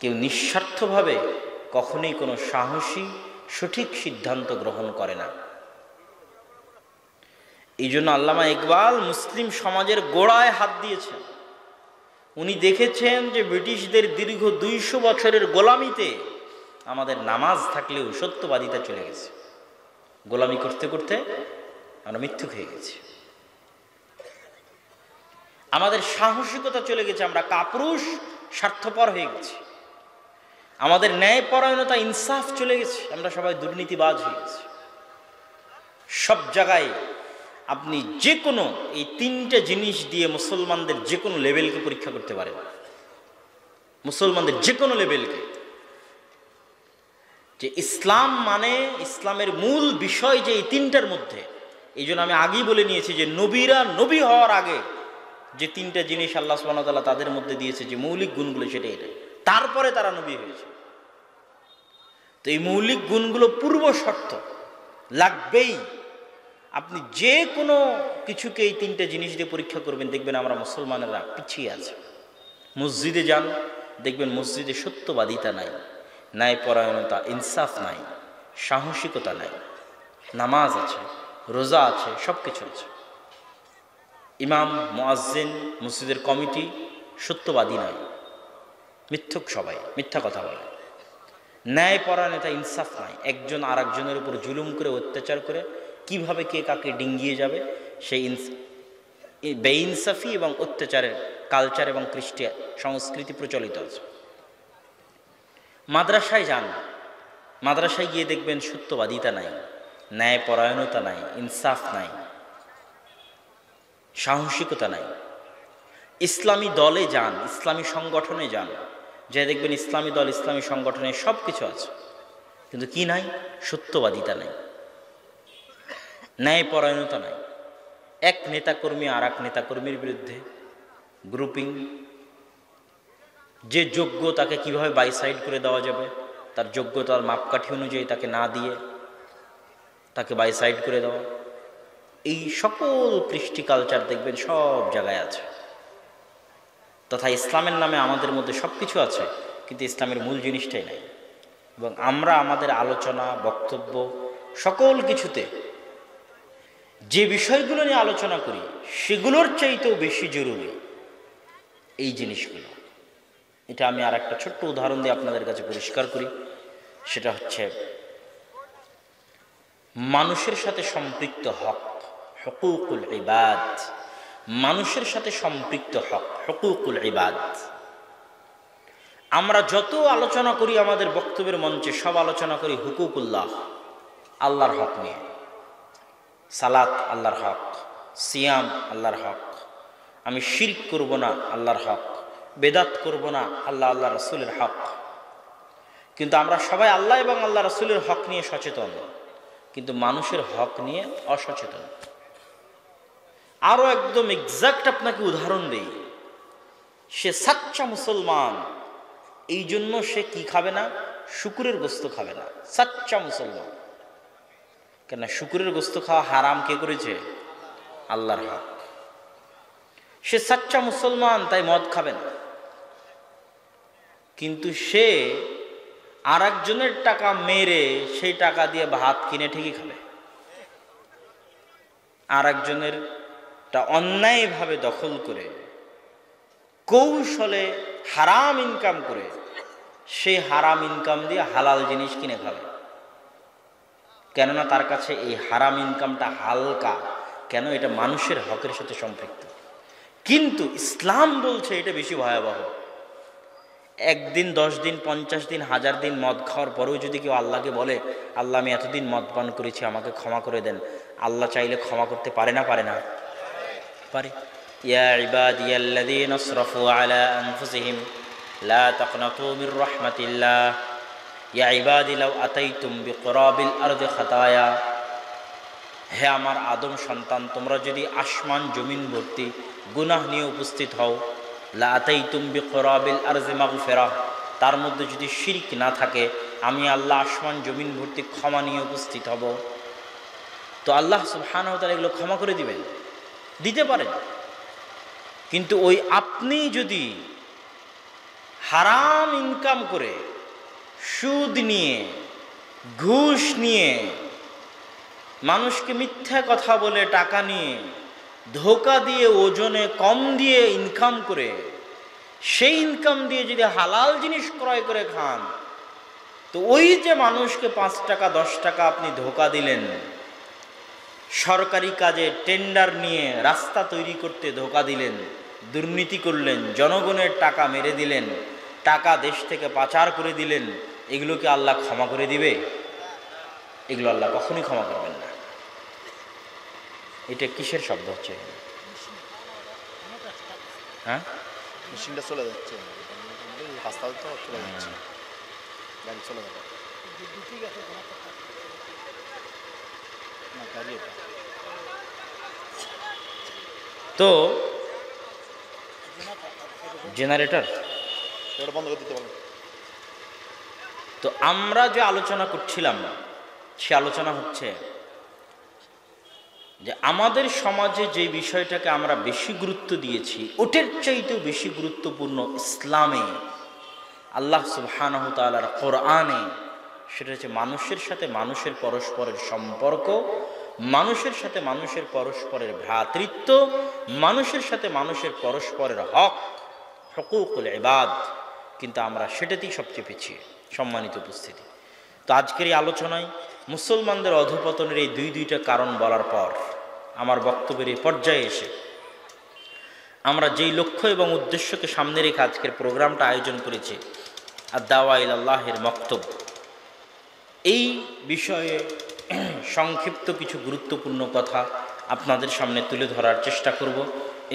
কেউ নিঃস্বার্থভাবে কখনোই কোনো সাহসী সঠিক সিদ্ধান্ত গ্রহণ করে না। এই জন্য আল্লামা ইকবাল মুসলিম সমাজের গোড়ায় হাত দিয়েছেন। উনি দেখেছেন যে ব্রিটিশদের দীর্ঘ 200 বছরের গোলামিতে আমাদের নামাজ থাকলেও সত্যবাদিতা চলে গেছে। গোলামি করতে করতে আমরা মিথ্যুক হয়ে গেছি, আমাদের সাহসিকতা চলে গেছে, আমরা কাপুরুষ স্বার্থপর হয়ে গেছি, আমাদের ন্যায়পরায়ণতা ইনসাফ চলে গেছে, আমরা সবাই দুর্নীতিবাজ হয়ে গেছি। সব জায়গায় আপনি যে কোনো এই তিনটা জিনিস দিয়ে মুসলমানদের যে কোনো লেভেলকে পরীক্ষা করতে পারেন, মুসলমানদের যে কোনো লেভেলকে। যে ইসলাম মানে, ইসলামের মূল বিষয় যে এই তিনটার মধ্যে। এই জন্য আমি আগেই বলে নিয়েছি যে নবীরা নবী হওয়ার আগে যে তিনটা জিনিস আল্লাহ সুবহানাহু ওয়া তাআলা তাদের মধ্যে দিয়েছে, যে মৌলিক গুণগুলো, সেটা এটা, তারপরে তারা নবী হয়েছে। তো এই মৌলিক গুণগুলো পূর্ব শর্ত লাগবেই। আপনি যে কোনো কিছুকে এই তিনটে জিনিস দিয়ে পরীক্ষা করবেন, দেখবেন আমরা মুসলমানেরা পিছিয়ে আছে। মসজিদে যান, দেখবেন মসজিদে সত্যবাদিতা নাই, ন্যায়পরায়ণতা, ইনসাফ নাই, সাহসিকতা নাই। নামাজ আছে, রোজা আছে, সব কিছু আছে। ইমাম, মুয়াজ্জিন, মসজিদের কমিটি সত্যবাদী নয়, মিথ্যুক, সবাই মিথ্যা কথা বলে। ন্যায়পরায়ণতা, ইনসাফ নাই। একজন আর একজনের উপর জুলুম করে, অত্যাচার করে কিভাবে কে কাকে ডিঙ্গিয়ে যাবে, সেই বেইনসাফি এবং অত্যাচারের কালচার এবং কৃষ্টি সংস্কৃতি প্রচলিত আছে। মাদ্রাসায় যান, মাদ্রাসায় গিয়ে দেখবেন সত্যবাদিতা নাই, ন্যায়পরায়ণতা নাই, ইনসাফ নাই, সাহসিকতা নাই। ইসলামী দলে যান, ইসলামী সংগঠনে যান, যে দেখবেন ইসলামী দল, ইসলামী সংগঠনে সব কিছু আছে, কিন্তু কি নাই? সত্যবাদিতা নাই, ন্যায়পরায়ণতা নাই। এক নেতাকর্মী আর এক নেতাকর্মীর বিরুদ্ধে গ্রুপিং, যে যোগ্য তাকে কিভাবে বাইসাইড করে দেওয়া যাবে, তার যোগ্যতার মাপকাঠি অনুযায়ী তাকে না দিয়ে তাকে বাইসাইড করে দেওয়া, এই সকল কৃষ্টি কালচার দেখবেন সব জায়গায় আছে। তথা ইসলামের নামে আমাদের মধ্যে সব কিছু আছে, কিন্তু ইসলামের মূল জিনিসটাই নাই। এবং আমরা আমাদের আলোচনা, বক্তব্য, সকল কিছুতে যে বিষয়গুলো নিয়ে আলোচনা করি, সেগুলোর চাইতেও বেশি জরুরি এই জিনিসগুলো। এটা আমি আর একটা ছোট্ট উদাহরণ দিয়ে আপনাদের কাছে পরিষ্কার করি। সেটা হচ্ছে মানুষের সাথে সম্পৃক্ত হক, হুকুকুল ইবাদ। মানুষের সাথে সম্পৃক্ত হক, হুকুকুল ইবাদ। আমরা যত আলোচনা করি আমাদের বক্তব্যের মঞ্চে, সব আলোচনা করি হুকুকুল্লাহ, আল্লাহর হক নিয়ে। সালাত আল্লাহর হক, সিয়াম আল্লাহর হক, আমি শিরক করব না আল্লাহর হক, বেদাত করব না আল্লাহ রসুলের হক। কিন্তু আমরা সবাই আল্লাহ এবং আল্লাহ রসুলের হক নিয়ে সচেতন, কিন্তু মানুষের হক নিয়ে অসচেতন। আরো একদম এক্সাক্ট আপনাকে উদাহরণ দেই। সে সাচ্চা মুসলমান, এই জন্য সে কি খাবে না? শুকুরের গোস্ত খাবে না। সাচ্চা মুসলমান, কেন? শুকুরের গোস্ত খাওয়া হারাম কে করেছে? আল্লাহর হক। সে সাচ্চা মুসলমান, তাই মদ খাবে না। কিন্তু সে আর একজনের টাকা মেরে সেই টাকা দিয়ে ভাত কিনে ঠিকই খাবে। আর একজনের অন্যায়ভাবে দখল করে, কৌশলে হারাম ইনকাম করে, সেই হারাম ইনকাম দিয়ে হালাল জিনিস কিনে খাবে। কেননা তার কাছে এই হারাম ইনকামটা হালকা। কেন? এটা মানুষের হকের সাথে সম্পৃক্ত। কিন্তু ইসলাম বলছে এটা বেশি ভয়াবহ। একদিন, 10 দিন, 50 দিন, 1000 দিন মদ খাওয়ার পরেও যদি কেউ আল্লাহকে বলে, আল্লাহ আমি এতদিন মদ পান করেছি, আমাকে ক্ষমা করে দেন, আল্লাহ চাইলে ক্ষমা করতে পারে না? পারে না? পারে। ইয়া ইবাদিয়াল্লাযীনা আসরাফু আলা আনফুসিহিম লা তাকনাতু মির রাহমাতিল্লাহ ইয়া ইবাদি লাউ আতাইতুম বিকরাবিল আরদি খাতায়া। হে আমার আদম সন্তান, তোমরা যদি আসমান জমিন ভর্তি গুনাহ নিয়ে উপস্থিত হও, লা আতাইতুম বিকরাবিল আরদি মাগফিরাহ, তার মধ্যে যদি শিরক না থাকে, আমি আল্লাহ আসমান জমিন ভর্তি ক্ষমা নিয়ে উপস্থিত হব। তো আল্লাহ সুবহানাহু ওয়া তাআলা এগুলো ক্ষমা করে দিবেন, দিতে পারেন। কিন্তু ওই আপনি যদি হারাম ইনকাম করে, সুদ নিয়ে, ঘুষ নিয়ে, মানুষকে মিথ্যা কথা বলে টাকা নিয়ে, ধোঁকা দিয়ে, ওজনে কম দিয়ে ইনকাম করে, সেই ইনকাম দিয়ে যদি হালাল জিনিস ক্রয় করে খান, তো ওই যে মানুষকে 5 টাকা 10 টাকা আপনি ধোঁকা দিলেন, সরকারি কাজে টেন্ডার নিয়ে রাস্তা তৈরি করতে ধোঁকা দিলেন, দুর্নীতি করলেন, জনগণের টাকা মেরে দিলেন, টাকা দেশ থেকে পাচার করে দিলেন, এগুলোকে আল্লাহ ক্ষমা করে দিবে? এগুলো আল্লাহ কখনোই ক্ষমা করবেন না। এটা কিসের শব্দ হচ্ছে? হ্যাঁ, মেশিনটা চলে যাচ্ছে, রাস্তাও তো চলে যাচ্ছে, গাড়ি চলে যাবে না, গাড়ি এটা। তো জেনারেটর এটা বন্ধ করে দিতে পারবেন। তো আমরা যে আলোচনা করছিলাম, সে আলোচনা হচ্ছে যে আমাদের সমাজে যে বিষয়টাকে আমরা বেশি গুরুত্ব দিয়েছি, ওটার চাইতেও বেশি গুরুত্বপূর্ণ ইসলামে আল্লাহ সুবহানাহু তাআলার কোরআনে, সেটা হচ্ছে মানুষের সাথে মানুষের পরস্পরের সম্পর্ক, মানুষের সাথে মানুষের পরস্পরের ভ্রাতৃত্ব, মানুষের সাথে মানুষের পরস্পরের হক, হুকুকুল ইবাদ। কিন্তু আমরা সেটাতেই সবচেয়ে পিছিয়ে। সম্মানিত উপস্থিতি, তো আজকের এই আলোচনায় মুসলমানদের অধঃপতনের এই দুইটা কারণ বলার পর আমার বক্তব্যের এই পর্যায়ে এসে আমরা যেই লক্ষ্য এবং উদ্দেশ্যকে সামনে রেখে আজকের প্রোগ্রামটা আয়োজন করেছি, আদ-দাওয়া ইলাল্লাহের মক্তব, এই বিষয়ে সংক্ষিপ্ত কিছু গুরুত্বপূর্ণ কথা আপনাদের সামনে তুলে ধরার চেষ্টা করব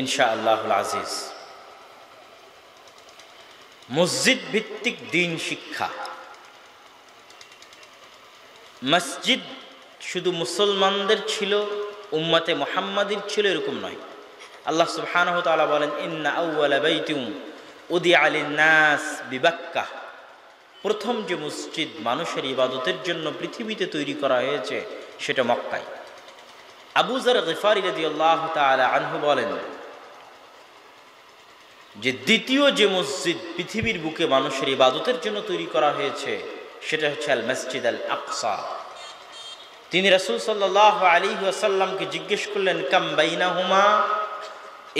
ইনশাআল্লাহুল আজিজ। মসজিদ ভিত্তিক দ্বীন শিক্ষা। মসজিদ শুধু মুসলমানদের ছিল, উম্মতে মুহাম্মাদির ছিল, এরকম নয়। আল্লাহ সুবহানাহু ওয়া তাআলা বলেন, ইন্না আউওয়ালা বাইতিন উদিআ লিন-নাস বিবাক্কাহ, প্রথম যে মসজিদ মানুষের ইবাদতের জন্য পৃথিবীতে তৈরি করা হয়েছে সেটা মক্কায়। আবু যর গিফারি রাদিয়াল্লাহু তাআলা আনহু বলেন যে দ্বিতীয় যে মসজিদ পৃথিবীর বুকে মানুষের ইবাদতের জন্য তৈরি করা হয়েছে সেটা হচ্ছে আল মসজিদ আল আকসা। তিনি রাসূল সাল্লাল্লাহু আলাইহি ওয়াসাল্লামকে জিজ্ঞেস করলেন, কাম বাইনাহুমা,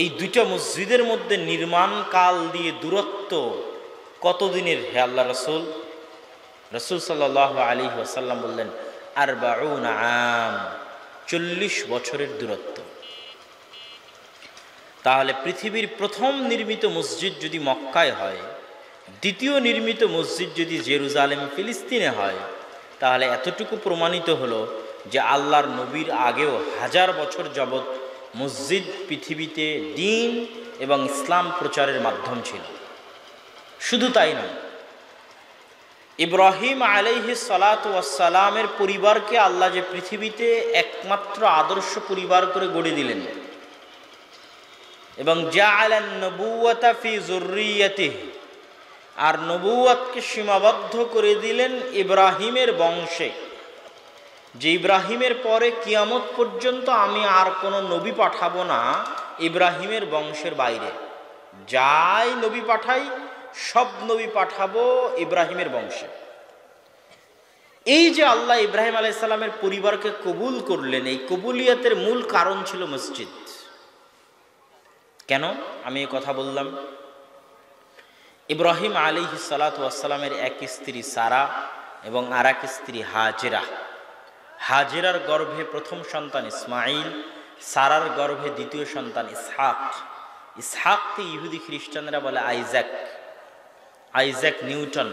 এই দুইটা মসজিদের মধ্যে নির্মাণ কাল দিয়ে দূরত্ব কতদিনের হে আল্লাহ রাসূল? রাসূল সাল্লাল্লাহু আলাইহি ওয়াসাল্লাম বললেন, 40 আম, 40 বছরের দূরত্ব। তাহলে পৃথিবীর প্রথম নির্মিত মসজিদ যদি মক্কায় হয়, দ্বিতীয় নির্মিত মসজিদ যদি জেরুজালেম ফিলিস্তিনে হয়, তাহলে এতটুকু প্রমাণিত হলো যে আল্লাহর নবীর আগেও 1000 বছর যাবৎ মসজিদ পৃথিবীতে দ্বীন এবং ইসলাম প্রচারের মাধ্যম ছিল। শুধু তাই নয়, ইব্রাহিম আলাইহিস সালাতু ওয়াস সালামের পরিবারকে আল্লাহ যে পৃথিবীতে একমাত্র আদর্শ পরিবার করে গড়ে দিলেন এবং জাআলান নবুওয়াতা ফি যুররিয়াতিহি, আর নবুওয়াতকে সীমাবদ্ধ করে দিলেন ইব্রাহিমের বংশে, যে ইব্রাহিমের পরে কিয়ামত পর্যন্ত আমি আর কোনো নবী পাঠাবো না ইব্রাহিমের বংশের বাইরে। যাই নবী পাঠাই সব নবী পাঠাবো ইব্রাহিমের বংশে। এই যে আল্লাহ ইব্রাহিম আলাইহিস সালামের পরিবারকে কবুল করলেন, এই কবুলিয়াতের মূল কারণ ছিল মসজিদ। কেন আমি এই কথা বললাম? ইব্রাহিম আলাইহিস সালাতু ওয়াস সালামের এক স্ত্রী সারা এবং আর এক স্ত্রী হাজেরা। হাজেরার গর্ভে প্রথম সন্তান ইসমাইল, সারার গর্ভে দ্বিতীয় সন্তান ইসহাক। ইসহাককে ইহুদি খ্রিস্টানরা বলে আইজাক। আইজাক নিউটন,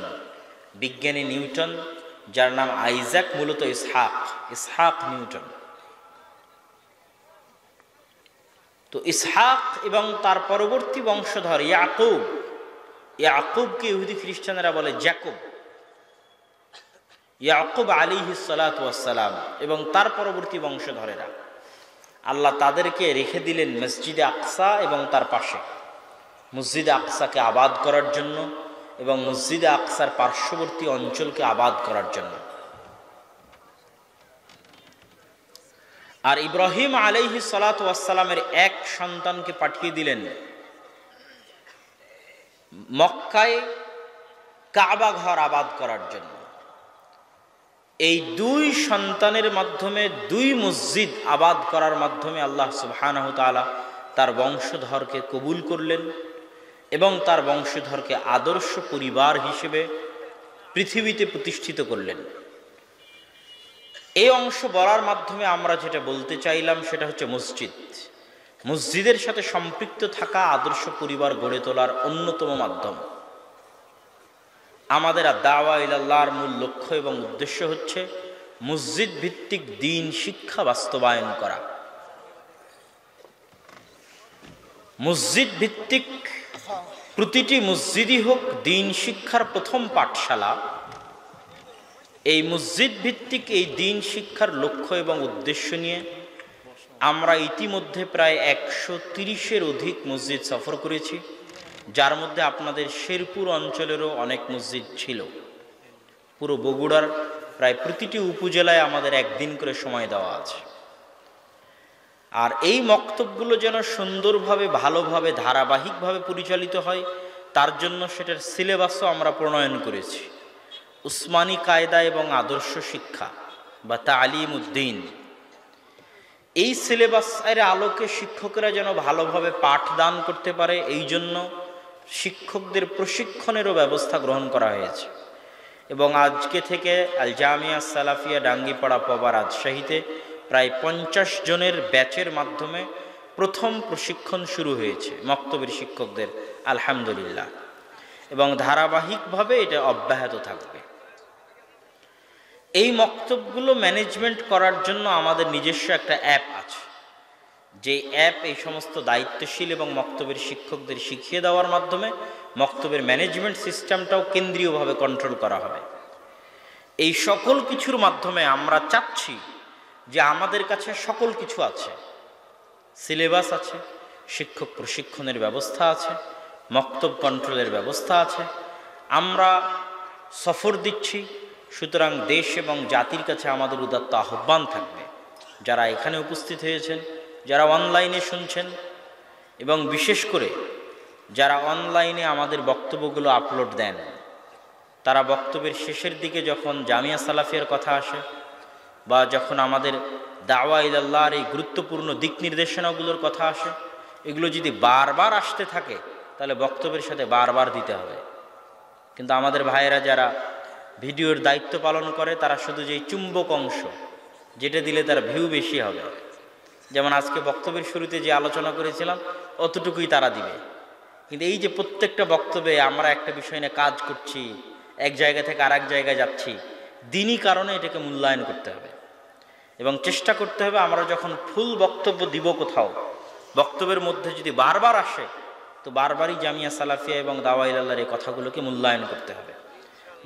বিজ্ঞানী নিউটন, যার নাম আইজাক, মূলত ইসহাক, ইসহাক নিউটন। তো ইসহাক এবং তার পরবর্তী বংশধর ইয়াকুব, ইয়াকুবকে ইহুদি খ্রিস্টানরা বলে জ্যাকব। ইয়াকুব আলাইহিস সালাতু ওয়াস সালাম এবং তার পরবর্তী বংশধরেরা, আল্লাহ তাদেরকে রেখে দিলেন মসজিদে আকসা এবং তার পাশে, মসজিদে আকসাকে আবাদ করার জন্য এবং মসজিদে আকসার পার্শ্ববর্তী অঞ্চলকে আবাদ করার জন্য। আর ইব্রাহিম আলাইহিস সালাতু ওয়াস সালামের এক সন্তানকে পাঠিয়ে দিলেন মক্কায় কাবা ঘর আবাদ করার জন্য। এই দুই সন্তানের মাধ্যমে, দুই মসজিদ আবাদ করার মাধ্যমে আল্লাহ সুবহানাহু তাআলা তার বংশধরকে কবুল করলেন এবং তার বংশধরকে আদর্শ পরিবার হিসেবে পৃথিবীতে প্রতিষ্ঠিত করলেন। এই অংশ বলার মাধ্যমে আমরা যেটা বলতে চাইলাম সেটা হচ্ছে মসজিদ, মসজিদের সাথে সম্পৃক্ত থাকা আদর্শ পরিবার গড়ে তোলার অন্যতম মাধ্যম। আমাদের দাওয়া ইলাল্লাহর মূল লক্ষ্য এবং উদ্দেশ্য হচ্ছে মসজিদ ভিত্তিক দ্বীন শিক্ষা বাস্তবায়ন করা। মসজিদ ভিত্তিক প্রতিটি মসজিদই হোক দ্বীন শিক্ষার প্রথম পাঠশালা। এই মসজিদ ভিত্তিক এই দ্বীন শিক্ষার লক্ষ্য এবং উদ্দেশ্য নিয়ে আমরা ইতিমধ্যে প্রায় 130-এর অধিক মসজিদ সফর করেছি, যার মধ্যে আপনাদের শেরপুর অঞ্চলেরও অনেক মসজিদ ছিল। পুরো বগুড়ার প্রায় প্রতিটি উপজেলায় আমাদের একদিন করে সময় দেওয়া আছে। আর এই মক্তবগুলো যেন সুন্দরভাবে, ভালোভাবে, ধারাবাহিকভাবে পরিচালিত হয়, তার জন্য সেটার সিলেবাসও আমরা প্রণয়ন করেছি। উসমানী কায়দা এবং আদর্শ শিক্ষা বা তালিম উদ্দিন, এই সিলেবাসের আলোকে শিক্ষকেরা যেন ভালোভাবে পাঠদান করতে পারে, এই জন্য শিক্ষকদের প্রশিক্ষণেরও ব্যবস্থা গ্রহণ করা হয়েছে। এবং আজকে থেকে আল জামিয়া সালাফিয়া ডাঙ্গিপাড়া পবা রাজশাহীতে প্রায় 50 জনের ব্যাচের মাধ্যমে প্রথম প্রশিক্ষণ শুরু হয়েছে মক্তবের শিক্ষকদের, আলহামদুলিল্লাহ। এবং ধারাবাহিকভাবে এটা অব্যাহত থাকবে। এই মক্তবগুলো ম্যানেজমেন্ট করার জন্য আমাদের নিজস্ব একটা অ্যাপ আছে, যে অ্যাপ এই সমস্ত দায়িত্বশীল এবং মক্তবের শিক্ষকদের শিখিয়ে দেওয়ার মাধ্যমে মক্তবের ম্যানেজমেন্ট সিস্টেমটাও কেন্দ্রীয়ভাবে কন্ট্রোল করা হবে। এই সকল কিছুর মাধ্যমে আমরা চাচ্ছি যে আমাদের কাছে সকল কিছু আছে, সিলেবাস আছে, শিক্ষক প্রশিক্ষণের ব্যবস্থা আছে, মক্তব কন্ট্রোলের ব্যবস্থা আছে, আমরা সফর দিচ্ছি। সুতরাং দেশ এবং জাতির কাছে আমাদের উদাত্ত আহ্বান থাকবে, যারা এখানে উপস্থিত হয়েছেন, যারা অনলাইনে শুনছেন, এবং বিশেষ করে যারা অনলাইনে আমাদের বক্তব্যগুলো আপলোড দেন, তারা বক্তব্যের শেষের দিকে যখন জামিয়া সালাফিয়ার কথা আসে বা যখন আমাদের দাওয়া ইলাল্লাহর এই গুরুত্বপূর্ণ দিক নির্দেশনাগুলোর কথা আসে, এগুলো যদি বারবার আসতে থাকে তাহলে বক্তব্যের সাথে বারবার দিতে হবে। কিন্তু আমাদের ভাইয়েরা যারা ভিডিওর দায়িত্ব পালন করে, তারা শুধু যেই চুম্বক অংশ, যেটা দিলে তার ভিউ বেশি হবে, যেমন আজকে বক্তব্যের শুরুতে যে আলোচনা করেছিলাম অতটুকুই তারা দিবে। কিন্তু এই যে প্রত্যেকটা বক্তব্যে আমরা একটা বিষয় নিয়ে কাজ করছি, এক জায়গা থেকে আর এক জায়গায় যাচ্ছি, দিনই কারণে এটাকে মূল্যায়ন করতে হবে এবং চেষ্টা করতে হবে আমরা যখন ফুল বক্তব্য দিব কোথাও, বক্তব্যের মধ্যে যদি বারবার আসে তো বারবারই জামিয়া সালাফিয়া এবং দাওয়া ইলাল্লাহর এই কথাগুলোকে মূল্যায়ন করতে হবে,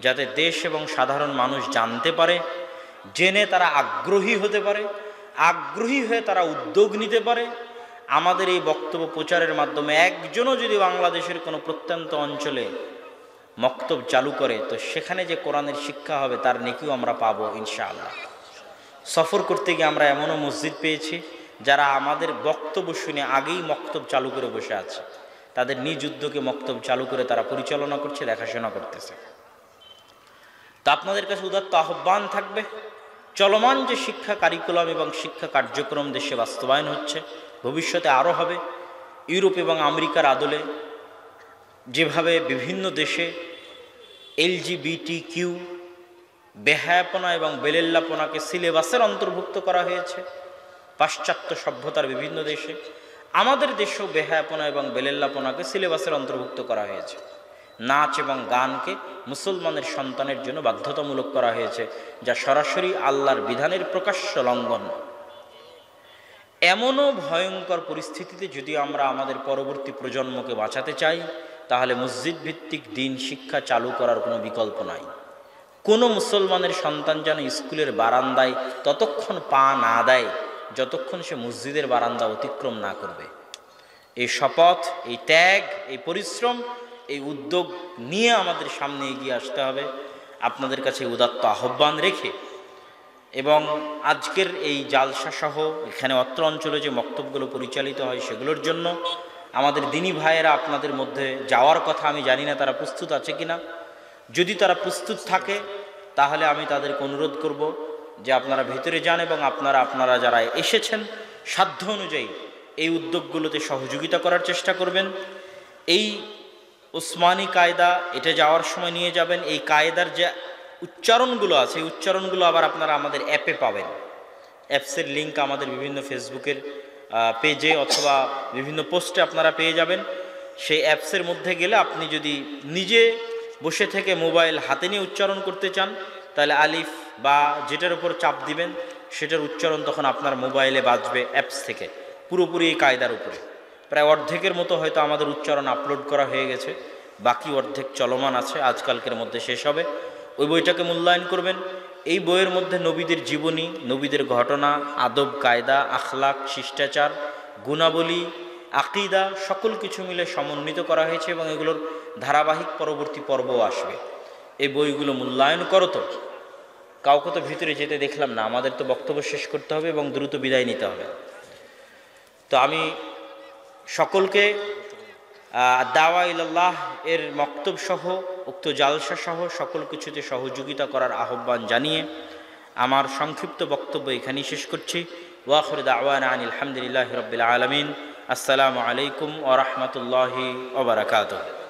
যাতে দেশ এবং সাধারণ মানুষ জানতে পারে, জেনে তারা আগ্রহী হতে পারে, আগ্রহী হয়ে তারা উদ্যোগ নিতে পারে। আমাদের এই বক্তব্য প্রচারের মাধ্যমে একজনও যদি বাংলাদেশের কোনো প্রত্যন্ত অঞ্চলে মক্তব চালু করে, তো সেখানে যে কোরআনের শিক্ষা হবে তার নেকিও আমরা পাবো ইনশাআল্লাহ। সফর করতে গিয়ে আমরা এমনও মসজিদ পেয়েছি যারা আমাদের বক্তব্য শুনে আগেই মক্তব চালু করে বসে আছে, তাদের নিজ উদ্যোগে মক্তব চালু করে তারা পরিচালনা করছে, দেখাশোনা করতেছে। তা আপনাদের কাছে উদাত্ত আহ্বান থাকবে, চলমান যে শিক্ষা কারিকুলাম এবং শিক্ষা কার্যক্রম দেশে বাস্তবায়ন হচ্ছে, ভবিষ্যতে আরও হবে। ইউরোপ এবং আমেরিকার আদলে যেভাবে বিভিন্ন দেশে LGBTQ বেহায়াপনা এবং বেলেল্লাপনাকে সিলেবাসের অন্তর্ভুক্ত করা হয়েছে পাশ্চাত্য সভ্যতার বিভিন্ন দেশে, আমাদের দেশেও বেহায়াপনা এবং বেলেল্লাপনাকে সিলেবাসের অন্তর্ভুক্ত করা হয়েছে। নাচ এবং গানকে মুসলমানের সন্তানের জন্য বাধ্যতামূলক করা হয়েছে, যা সরাসরি আল্লাহর বিধানের প্রকাশ্য লঙ্ঘন। এমনও ভয়ঙ্কর পরিস্থিতিতে যদি আমরা আমাদের পরবর্তী প্রজন্মকে বাঁচাতে চাই, তাহলে মসজিদ ভিত্তিক দিন শিক্ষা চালু করার কোনো বিকল্প নাই। কোনো মুসলমানের সন্তান যেন স্কুলের বারান্দায় ততক্ষণ পা না দেয় যতক্ষণ সে মসজিদের বারান্দা অতিক্রম না করবে। এই শপথ, এই ত্যাগ, এই পরিশ্রম, এই উদ্যোগ নিয়ে আমাদের সামনে এগিয়ে আসতে হবে। আপনাদের কাছে উদাত্ত আহ্বান রেখে এবং আজকের এই জালসা সহ এখানে অত্র অঞ্চলে যে মক্তবগুলো পরিচালিত হয় সেগুলোর জন্য আমাদের দিনী ভাইয়েরা আপনাদের মধ্যে যাওয়ার কথা, আমি জানি না তারা প্রস্তুত আছে কিনা। যদি তারা প্রস্তুত থাকে তাহলে আমি তাদেরকে অনুরোধ করব যে আপনারা ভেতরে যান এবং আপনারা যারা এসেছেন সাধ্য অনুযায়ী এই উদ্যোগগুলোতে সহযোগিতা করার চেষ্টা করবেন। এই উসমানী কায়দা এটা যাওয়ার সময় নিয়ে যাবেন। এই কায়দার যে উচ্চারণগুলো আছে এই উচ্চারণগুলো আবার আপনারা আমাদের অ্যাপে পাবেন। অ্যাপসের লিঙ্ক আমাদের বিভিন্ন ফেসবুকের পেজে অথবা বিভিন্ন পোস্টে আপনারা পেয়ে যাবেন। সেই অ্যাপসের মধ্যে গেলে আপনি যদি নিজে বসে থেকে মোবাইল হাতে নিয়ে উচ্চারণ করতে চান, তাহলে আলিফ বা যেটার উপর চাপ দিবেন সেটার উচ্চারণ তখন আপনার মোবাইলে বাজবে অ্যাপস থেকে, পুরোপুরি এই কায়দার উপরে। প্রায় অর্ধেকের মতো হয়তো আমাদের উচ্চারণ আপলোড করা হয়ে গেছে, বাকি অর্ধেক চলমান আছে, আজকালকের মধ্যে শেষ হবে। ওই বইটাকে মূল্যায়ন করবেন। এই বইয়ের মধ্যে নবীদের জীবনী, নবীদের ঘটনা, আদব কায়দা, আখলাক, শিষ্টাচার, গুণাবলী, আকিদা সকল কিছু মিলে সমন্বিত করা হয়েছে এবং এগুলোর ধারাবাহিক পরবর্তী পর্বও আসবে। এই বইগুলো মূল্যায়ন করো। তো কাউকে তো ভিতরে যেতে দেখলাম না, আমাদের তো বক্তব্য শেষ করতে হবে এবং দ্রুত বিদায় নিতে হবে। তো আমি সকলকে দাওয়া ইলাল্লাহ এর মক্তব সহ উক্ত জালসা সহ সকল কিছুতে সহযোগিতা করার আহ্বান জানিয়ে আমার সংক্ষিপ্ত বক্তব্য এখানেই শেষ করছি। ওয়া আখিরু দাওয়ানা আনিল হামদুলিল্লাহি রাব্বিল আলামিন। আসসালামু আলাইকুম ওয়া রাহমাতুল্লাহি ওয়া বারাকাতুহু।